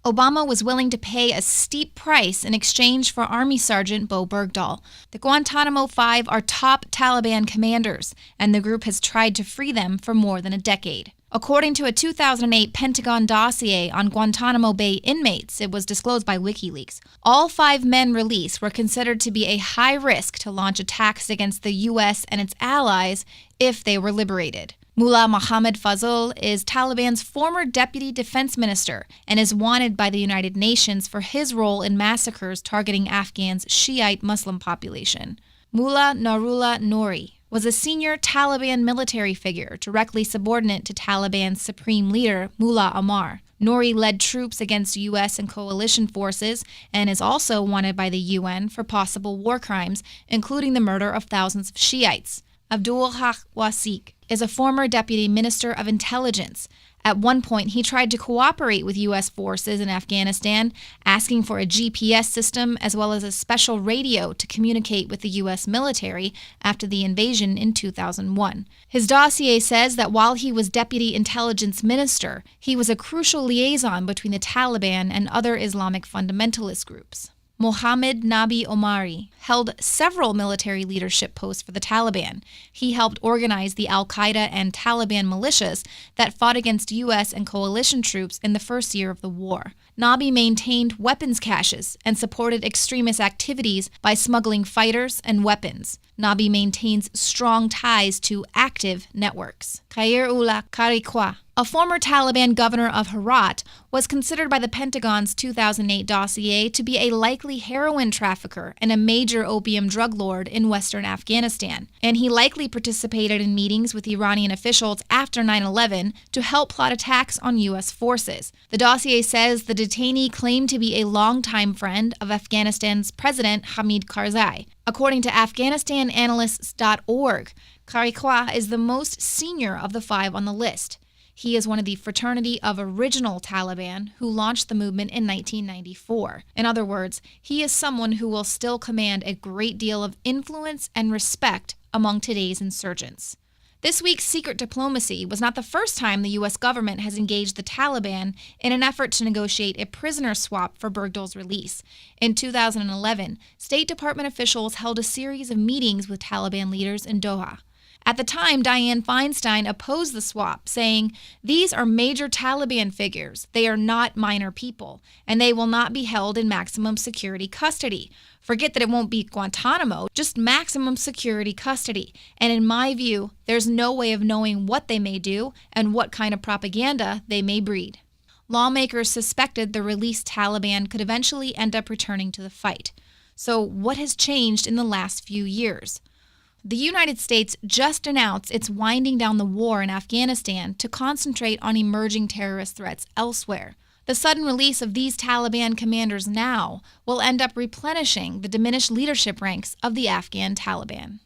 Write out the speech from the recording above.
Obama was willing to pay a steep price in exchange for Army Sergeant Bo Bergdahl. The Guantanamo Five are top Taliban commanders, and the group has tried to free them for more than a decade. According to a 2008 Pentagon dossier on Guantanamo Bay inmates, it was disclosed by WikiLeaks, all 5 men released were considered to be a high risk to launch attacks against the U.S. and its allies if they were liberated. Mullah Mohammad Fazl is Taliban's former deputy defense minister and is wanted by the United Nations for his role in massacres targeting Afghan's Shiite Muslim population. Mullah Narullah Nouri was a senior Taliban military figure directly subordinate to Taliban's supreme leader, Mullah Omar. Nouri led troops against U.S. and coalition forces and is also wanted by the UN for possible war crimes, including the murder of thousands of Shiites. Abdul Haq Wasik is a former deputy minister of intelligence. At one point, he tried to cooperate with U.S. forces in Afghanistan, asking for a GPS system as well as a special radio to communicate with the U.S. military after the invasion in 2001. His dossier says that while he was deputy intelligence minister, he was a crucial liaison between the Taliban and other Islamic fundamentalist groups. Mohammed Nabi Omari held several military leadership posts for the Taliban. He helped organize the al-Qaeda and Taliban militias that fought against U.S. and coalition troops in the first year of the war. Nabi maintained weapons caches and supported extremist activities by smuggling fighters and weapons. Nabi maintains strong ties to active networks. Khairullah Karikwa, a former Taliban governor of Herat, was considered by the Pentagon's 2008 dossier to be a likely heroin trafficker and a major opium drug lord in western Afghanistan, and he likely participated in meetings with Iranian officials after 9/11 to help plot attacks on U.S. forces. The dossier says the detainee claimed to be a longtime friend of Afghanistan's President Hamid Karzai. According to AfghanistanAnalysts.org, Karikwa is the most senior of the 5 on the list. He is one of the fraternity of original Taliban who launched the movement in 1994. In other words, he is someone who will still command a great deal of influence and respect among today's insurgents. This week's secret diplomacy was not the first time the U.S. government has engaged the Taliban in an effort to negotiate a prisoner swap for Bergdahl's release. In 2011, State Department officials held a series of meetings with Taliban leaders in Doha. At the time, Dianne Feinstein opposed the swap, saying, "These are major Taliban figures. They are not minor people, and they will not be held in maximum security custody. Forget that it won't be Guantanamo, just maximum security custody. And in my view, there's no way of knowing what they may do and what kind of propaganda they may breed." Lawmakers suspected the released Taliban could eventually end up returning to the fight. So what has changed in the last few years? The United States just announced it's winding down the war in Afghanistan to concentrate on emerging terrorist threats elsewhere. The sudden release of these Taliban commanders now will end up replenishing the diminished leadership ranks of the Afghan Taliban.